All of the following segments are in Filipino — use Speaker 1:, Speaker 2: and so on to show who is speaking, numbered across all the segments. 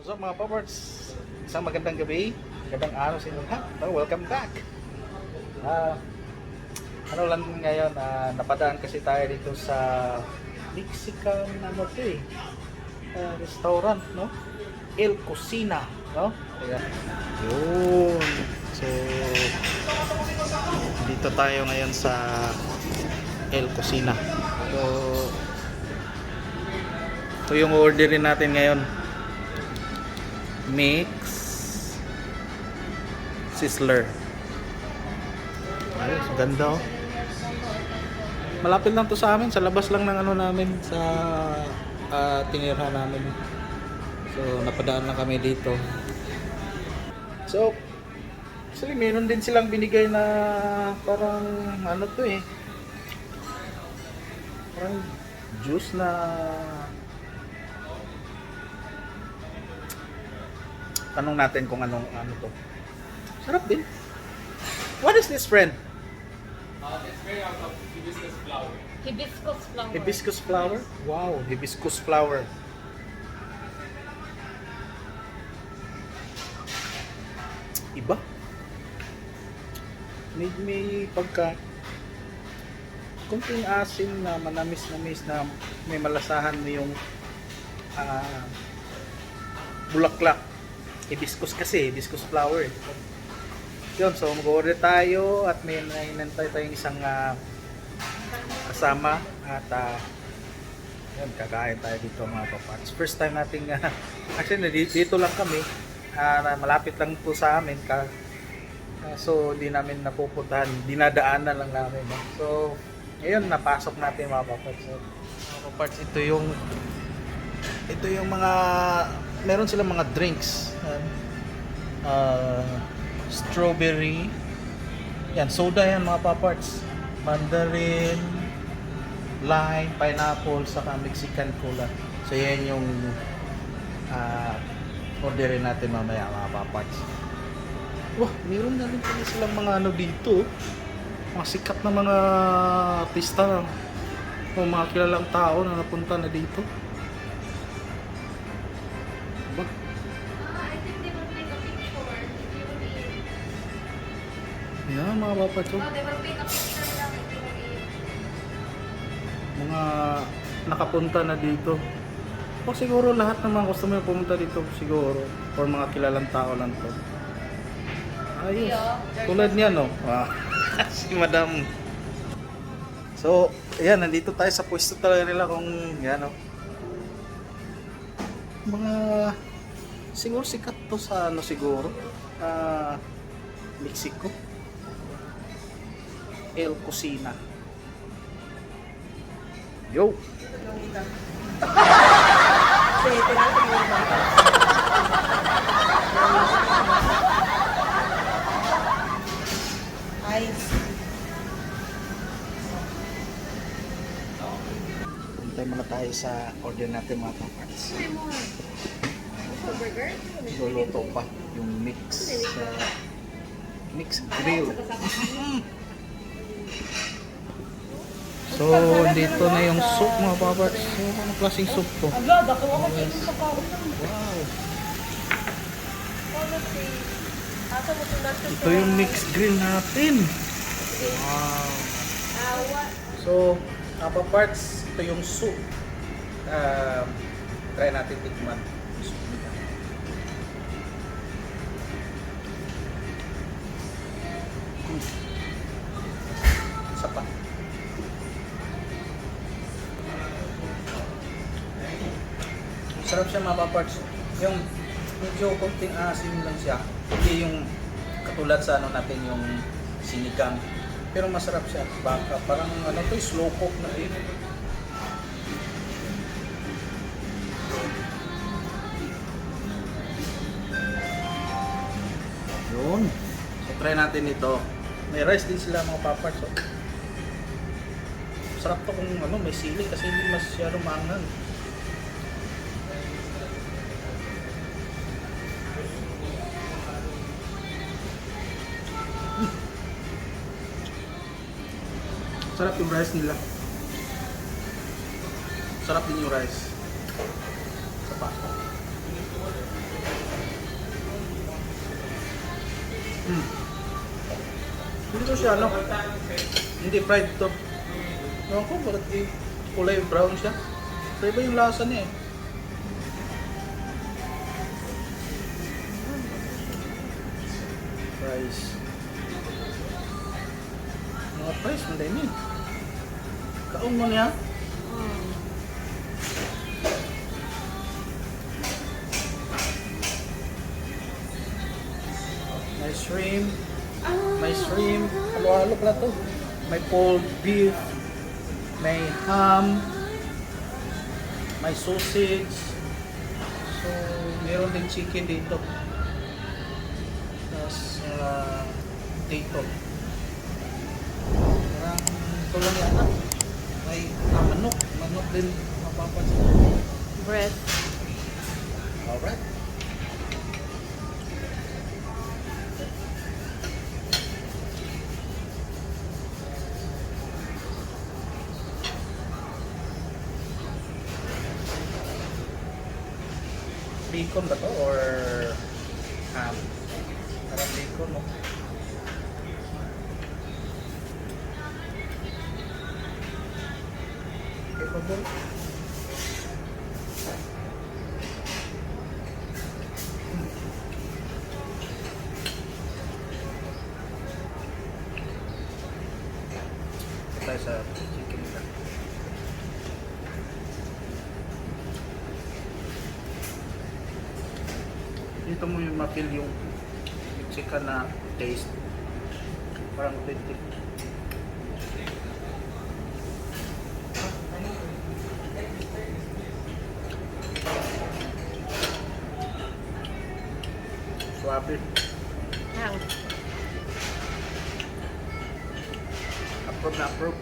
Speaker 1: So mga paparts, isang magandang gabi, magandang araw sa inyo lahat. Welcome back. Ano lang ngayon, napadaan kasi tayo dito sa Mexican restaurant, no? El Cocina, no? Ayan. Yun. So dito tayo ngayon sa El Cocina. So ito yung orderin natin ngayon. Mix Sizzler. Ayos, ganda oh. Malapit lang to sa amin, sa labas lang ng ano namin, sa tinirhan namin. So napadaan lang kami dito. So actually meron din silang binigay na parang ano to eh, parang juice na tanong natin kung ano to. Sarap din. What is this, friend?
Speaker 2: It's made out of hibiscus flower.
Speaker 3: Hibiscus flower.
Speaker 1: Hibiscus flower? Wow, hibiscus flower. Iba. May pagka kunting asim na manamis-namis na may malasahan mo yung bulaklak. Hibiscus kasi, hibiscus flower. Yun, so mag-order tayo at may nainantay tayong isang kasama at yun, kakain tayo dito mga paparts. First time nating actually dito lang kami, malapit lang po sa amin so hindi namin napupuntahan, dinadaanan lang namin, no? So ngayon napasok natin mga paparts. So, mga paparts, ito yung mga meron silang mga drinks. Strawberry. Yan, soda yan mga paparts. Mandarin, lime, pineapple, saka Mexican cola. So yan yung orderin natin mamaya mga paparts. Wah, meron na rin pala silang mga ano dito. Mga sikat na mga artista o mga kilalang tao na napunta na dito. Yan mga paparts.
Speaker 3: No, they will take a picture lang if you will eat.
Speaker 1: Mga nakapunta na dito. O siguro lahat ng mga customer pumunta dito siguro, or mga kilalang tao lang to. Ayos. Tulad niya, no? Wow. Si Madam. So, ayan, nandito tayo sa pwesto talaga nila kung yan, no? Mga siguro sikat to sa ano siguro, Mexico. El Cocina. Yo! Hintay muna tayo sa order natin mga paparts.
Speaker 3: Burger?
Speaker 1: Luluto pa yung mix grill. So, dito na yung soup mga paparts. So, anong klaseng soup to?
Speaker 3: Agad, ako kainin sa kaon lang.
Speaker 1: Wow!
Speaker 3: Asa mo ito natin?
Speaker 1: Ito yung mix grill natin. Wow!
Speaker 3: Awa.
Speaker 1: So, mga paparts, ito yung soup. Try natin tikman. Yung soup nila. Isa pa. Sarap siya mga paparts. Yung medyo konting asim lang siya. Hindi yung katulad sa ano natin yung sinigang. Pero masarap siya. Baka parang ano to, slow cook na rin. Yun. So try natin ito. May rice din sila mga paparts. So, sarap to kung ano, may sili kasi hindi masyado maanghang. Sarap yung rice nila. Sarap din yung rice. Isa pa. Hindi to siya, ano? Hindi fried to. Ewan ko, bakit kulay brown siya? Pero iba yung lasa niya eh. Fries. Mga fries, madami. Kaong mo niya. May shrimp. May shrimp. Halo-halo pala to. May pulled beef. May ham. May sausage. So, meron din chicken dito. Tapos, dito. Parang ito lang yata. May manok. Manok din mapapansin.
Speaker 3: Bread.
Speaker 1: Alright. Bacon ba to or ham? Parang bacon, no? Capable? Tayo sa chicken nila. Dito mo yung mapil yung chicken na taste. Parang authentic. Suabe.
Speaker 3: Hang.
Speaker 1: Approve na approve.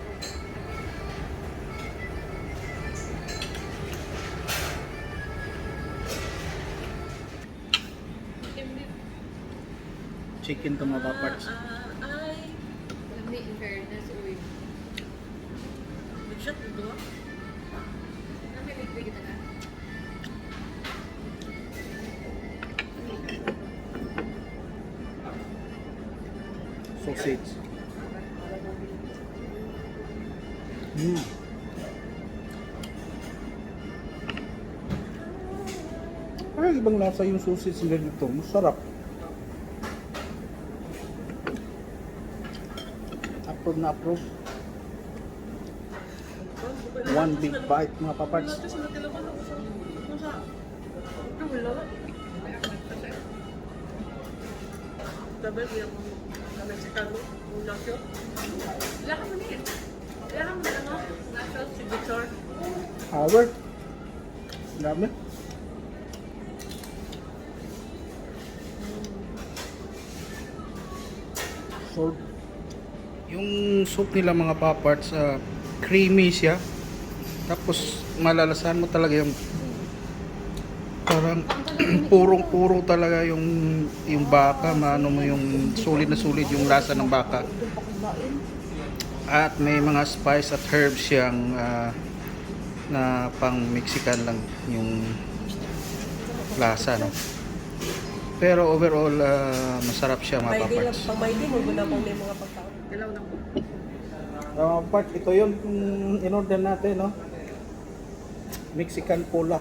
Speaker 1: Chicken to mga parts.
Speaker 3: Lami in fairness, uy. Nag-shot mo doon? Lami, big-big ito na.
Speaker 1: Sausage. Parang ibang lasa yung sausage nila dito. Masarap. Approve na approve. One big bite mga paparts.
Speaker 3: Wala ka mo niya. Wala ka mo na ano? Nachos, signature.
Speaker 1: Howard. Dami. So, yung soup nila mga paparts, creamy siya. Tapos malalasahan mo talaga yung parang purong-puro talaga yung baka, maano mo yung sulit na sulit yung lasa ng baka. At may mga spice at herbs siyang na pang Mexican lang yung lasa, no. Pero overall masarap siya mga paparts.
Speaker 4: Pang-Mayday mo na pang may mga pagkaon.
Speaker 3: Dalaw lang po.
Speaker 1: Part, ito yung in-order natin, no? Mexican cola.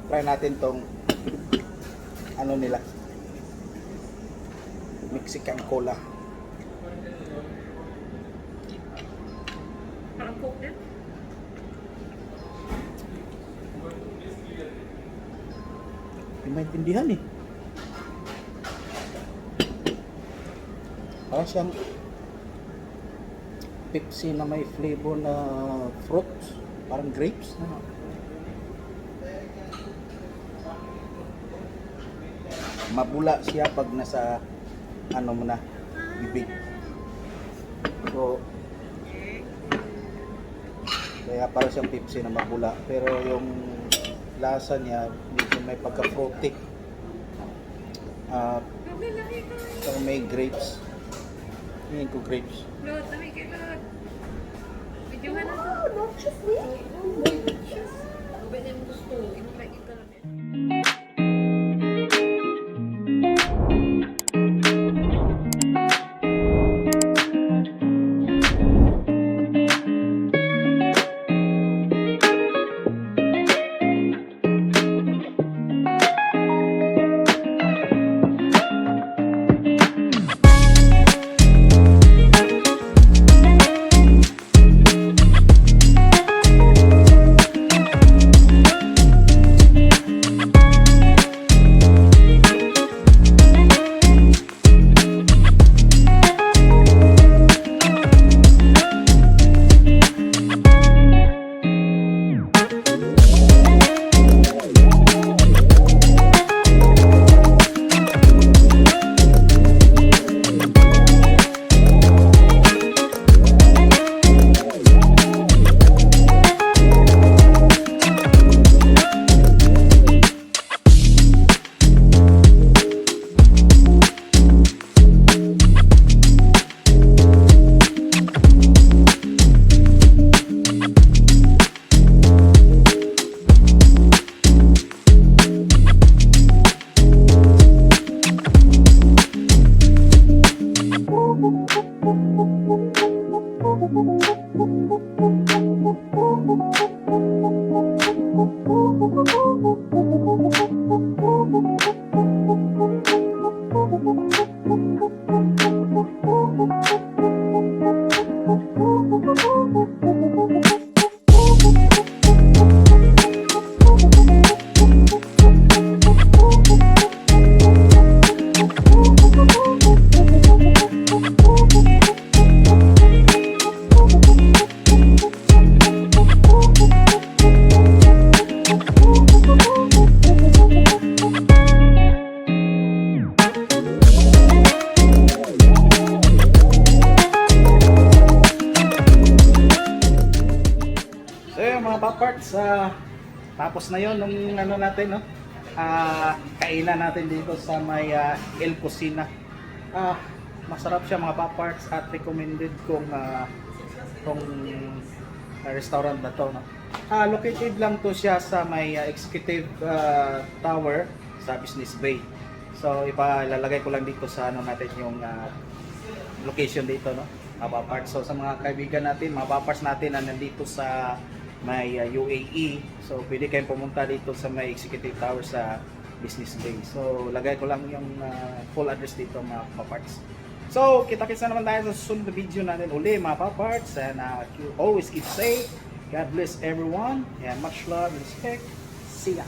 Speaker 1: Try natin tong ano nila. Mexican cola.
Speaker 3: Parang coke din.
Speaker 1: Hindi maintindihan eh. Parang siyang Pepsi na may flavor na fruits. Parang grapes. Mabula siya pag nasa ano mo na bibig. So kaya parang siyang Pepsi na mabula, pero yung lasa niya medyo may pagka-fruity. So may grapes. Hingin ko grapes.
Speaker 3: Lord, dami kayo Lord. Video nga na to.
Speaker 4: Not just me.
Speaker 3: Sabi na yung gusto. Yung like ito lang.
Speaker 1: paparts, tapos na yon nung ano natin, no? Kainan natin dito sa may El Cocina. Masarap siya mga paparts at recommended kong restaurant na to, no? Located lang to siya sa may executive tower sa Business Bay. So ipalalagay ko lang dito sa ano natin yung location dito, no? Mga paparts. So sa mga kaibigan natin, mga paparts natin na nandito sa may UAE, so pwede kayong pumunta dito sa may executive tower sa Business Bay. So lagay ko lang yung full address dito mga paparts. So kita-kita naman tayo sa susunod na video natin uli mga paparts, and you always keep safe. God bless everyone and much love and respect. See ya.